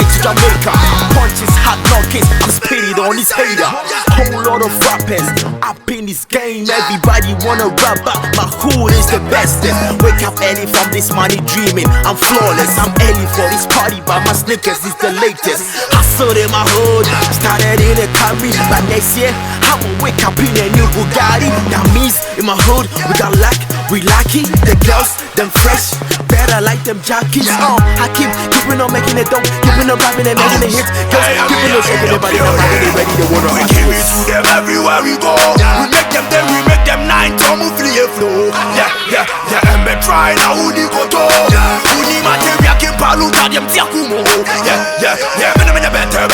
fly to Jamaica. Punches, hot knockers, I'm spitting on his hater. Whole lot of rappers up in this game. Everybody wanna rap, but my hood is the bestest. Wake up early from this money dreaming. I'm flawless, I'm early for this party, but my sneakers is the latest. Hustle in my hood, started in a Camry, but next year I will wake up in a new Bugatti. That means in my hood we got luck, we lucky. The girls, them fresh, better like them jockeys. I keeping on making it dope, keeping on rapping and making it hits. Girls, keeping on shaking their body, their body, they ready to water. We give it to them everywhere we go. We make them then we make them nine, come move the flow. Yeah, and me try now who they go to. Who need material can pollute them tiakumo. Yeah, me better.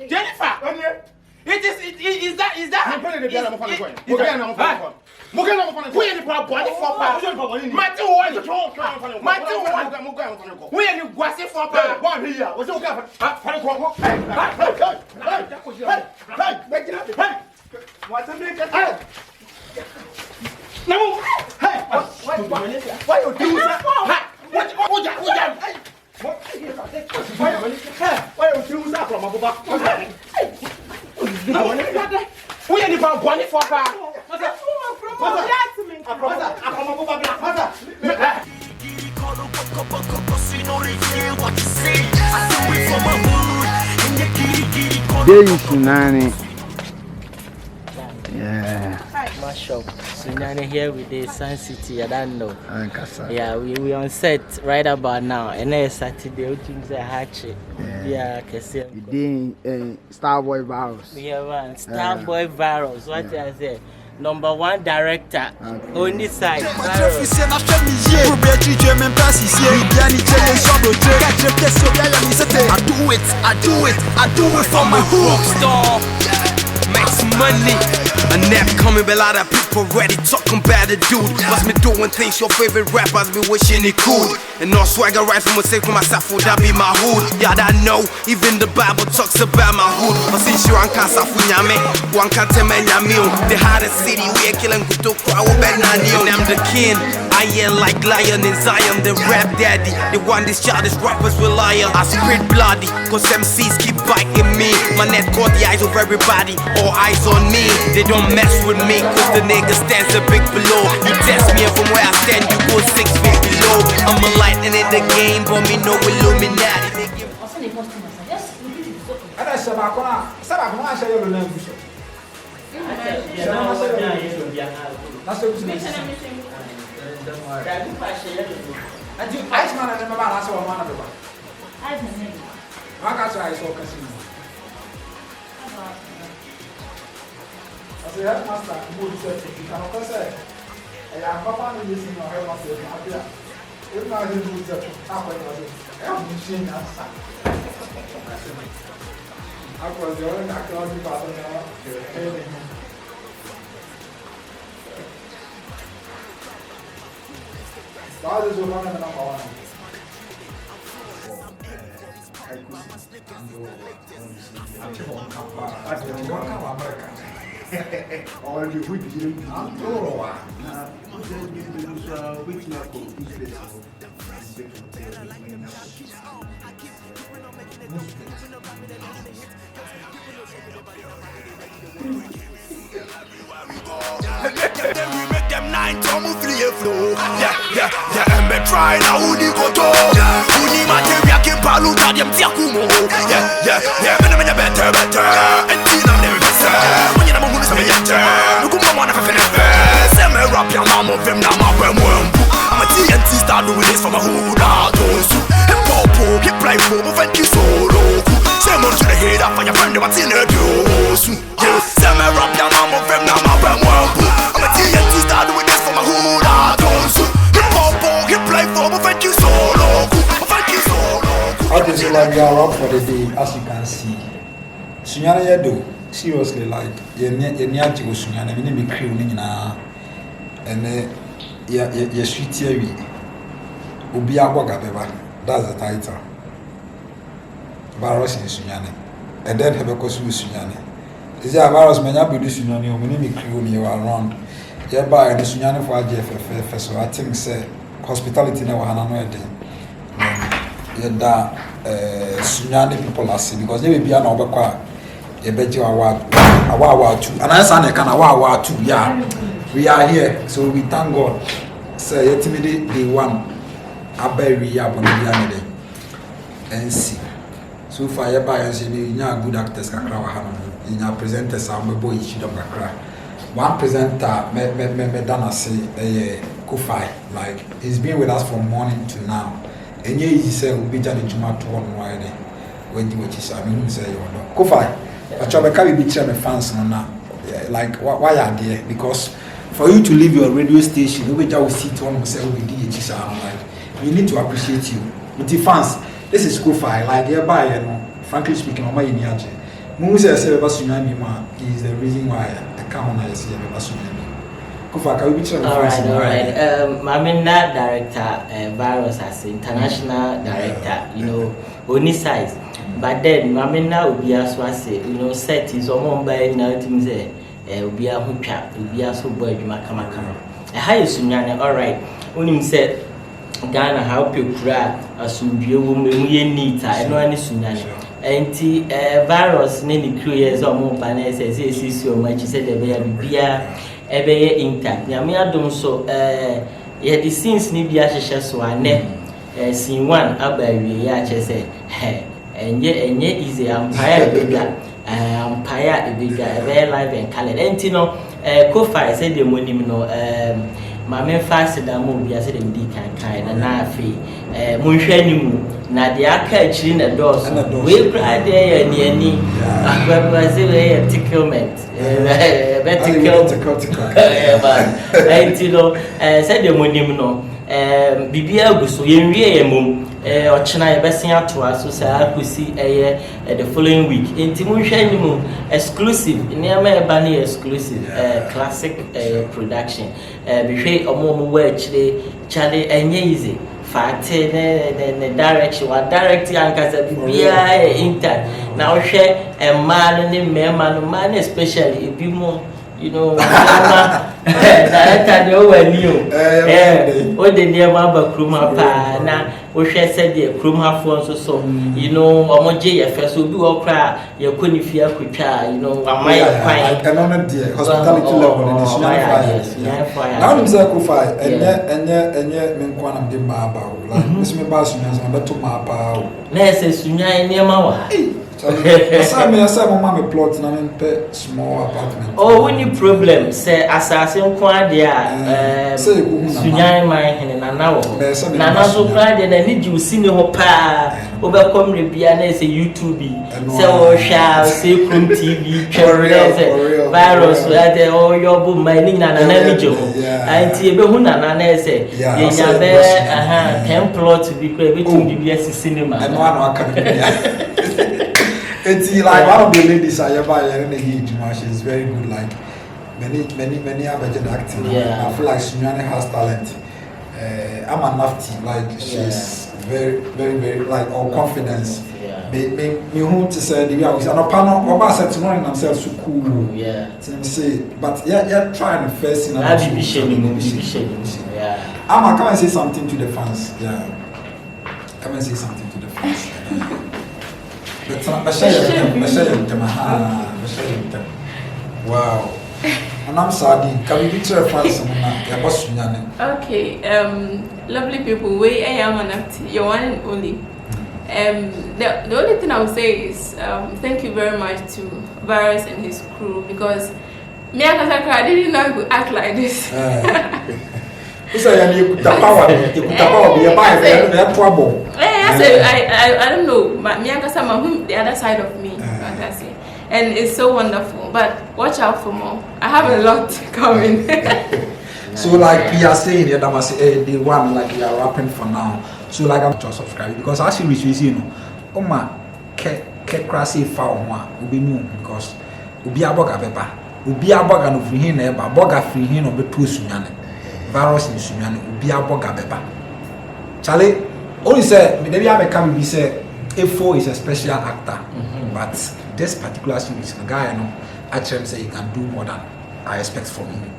Jennifer, is that? Why you do that? Why you do that from above? We ain't even one for her. Yeah. My shop. Sunyani here with the Sun City. I don't know. Yeah, we on set right about now. And then Saturday, we think they hatchet. Yeah, Kessie. We did Starboy Virus. We have one Starboy Virus. What I say? #1 director on this side. I do it for my hook star. Makes money. And that coming, but a lot of people ready talking about the dude. Must be doing things your favorite rappers be wishing it could. And no swagger right from mistake for myself, would that be my hood? Yeah, I know, even the Bible talks about my hood. But since you ain't can't safunyame, one can't tell me the hardest city we are killing Kuto Kwa Benani. And I'm the king, I am like lion in Zion, the rap daddy. The one these childish rappers rely on. I spit bloody, cause MCs keep biting me. My net caught the eyes of everybody, all eyes on me. They don't mess with me, cause the nigga stands a big below. You test me and from where I stand, you go 6 feet below. I'm a lightning in the game, but me no Illuminati. I said, headmaster, who said, you cannot say, and I'm Papa listening to headmaster. If not, he would say, I'm machine outside. I was the only academic partner now. That is the one and number one. Or the week you we make them nine, come move the flow. Yeah, and me try now who they go to. Who need material can pollute them tiakumo. Yeah, me better. And Tina never better. When you know who's me yet. Look at my face. Say me rap your mom of him now my brain. I'm a TNT star doing this for my hood. Hip hop, hip life, move and kiss solo. Say more to the head up on your friend, what's in the news. Say me rap your mom of him now my brain. I'm a TNT star doing this for my hood. Hip hop, hip life, move and kiss solo. How does it like your up for the day, as you can see? Sunyana Yado, seriously, like, you're near to Sunyana, you need to be cleaning now. And you're sweet here. Obia Beba, that's the title. Virus in Sunyana. And then have a costume Sunyana. Is there a virus may not be this Sunyana, you need to be cleaning you around. You're buying the Sunyana for JFF, so I think, say, hospitality never had another day. yɛda sunyane people ase because they be an obekwa yɛbɛgye awa two and I say can awa two yeah we are here so we thank God say yetimide day one abai ya bondia ne and see so far yɛba yɛn say ni nya good actors kakra wa ha no nya presenters a mebo ichi dom kakra one presenter me dana say Kofai like he's been with us from morning to now and easy say we be jani juma to one wide when you watch I mean say you know Kofai but you be me fans no like why are there because for you to leave your radio station we just sit on say we did it like we need to appreciate you with the fans this is Kofai like hereby you know frankly speaking mama yini aje mu say basunyami ma is the reason why I come on I say basunyami Kofa can we be all right Mamina director Virus as international director you know only size but then Mamina Obia so say you know set is on by now things Obia hu twa Obia so boy dwuma kama ha yesunyane all right onim said Ghana how people asumdue wo mu ye neat eno ani sunyane enti Virus ne ni create so mo ba na say o ma chi say de be ya bibia ebeye intact nyame adom so ye the scenes ni bia hyehyɛ so ane scene 1 abawie ya che say enye easy empire ebega very live and colored enti no Kofai say the monim no mame fast da mo bia say dem di kan na afi monhwɛ ni mu na de aka akiri na doors we cry there ani agbagba say we ticklement vertical enti no say the monim no bibia guso yenwie yemum ochina yebesen atoa so say akusi the following week enti monhwɛ ni mu exclusive niama eba ni exclusive classic production bihwe omo wa akire chale enye easy fact the direction wa direct yankasa bibia intact na ohwe emma no ne mema no man especially ebi mo you know director dey wani o de dey ma ba kroma pa na ohwe said the kroma fo so you know omoje ye fe so bi wo kra ye koni fia kwetwa you know amaya kwan cannot there hospitality level in the fire now I'm say Kofai enye me nkwa na dem ba ba o like this me ba sunya so beto ma pa o na say sunya ne ma wa I say mama me plot na me small apartment oh we need problem say asase nkwa de a sunya man hene na na wo na na so kra de na ni ji usini ho pa obekom rebia na say YouTube say o sha say Chrome TV channel Virus ade o yo bu man ni na mi jo anti ebe hu na say ye nya be 10 plot bi kra be tum bibia cinema and one aka it's like one of the ladies I ever heard in the huge she's very good like many are better acting I feel like Sunyane has talent I'm a nafty like she's very like all confidence me who to say the way I was no panel about said to know themselves so cool to say but yeah trying to face in I'm come and say something to the fans come and say something to the fans wow. And I'm sorry. Can we be to France? Okay. Lovely people. We am an actor. You're one and only. The only thing I would say is thank you very much to Virus and his crew because me and I didn't know I could act like this. You put the power. Be a buyer. Trouble. I don't know, but me and Kasama, the other side of me, and it's so wonderful. But watch out for more. I have a lot coming. So like we are saying here, that was the one like we are rapping for now. So like I'm to subscribe because as you reach, you know, oh my, ke crazy foul one, we know because we are boga beba, we are boga no free hin eba, boga free hin no be two sunyane, Virus in sunyane, we are boga beba. Charlie. Only say, maybe I come and say, A4 is a special actor, but this particular series, the guy, you know, actually say he can do more than I expect from him.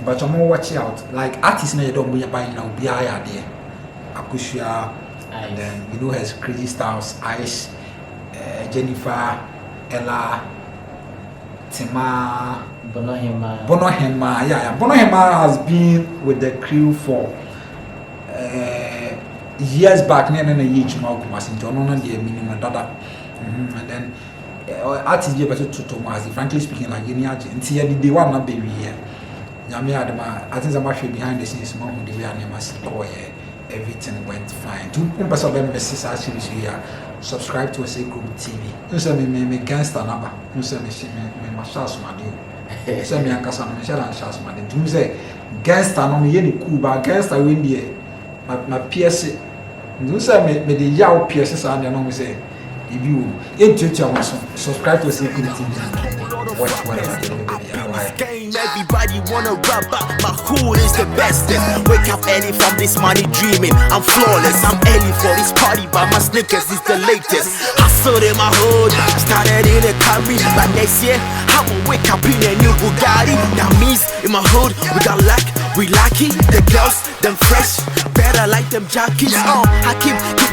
But I'm more watching out, like artists, you don't be buying now, be there. Akushia, And then you know her crazy styles, Ice, Jennifer, Ella, Tima, Bonohema. Yeah. Bonohema has been with the crew for years back. Near a year, Kumasi, John, on the minimum data. And then artists be able to Thomas, frankly speaking, like any artist, and see the one not baby here. Yamia, I think I'm actually behind the scenes, mom, the way I am everything went fine. Two person of them actually here. Subscribe to us group TV. You say me gangster number. You say me mashas madu. You say me ankasa no me share and shas madu. You say gangster no me ye ni cool ba gangster we ndi my PS. You say me the yaw PS sa and no me say if you subscribe to us group TV. Watch whatever. Everybody wanna rap out. My hood is the bestest. Wake up early from this money dreaming. I'm flawless. I'm early for this party, but my sneakers is the latest. Hustle in my hood, started in a Camry. But next year, I will wake up in a new Bugatti. That means in my hood, we got luck, we lucky. The girls, them fresh, better like them jockeys. I keep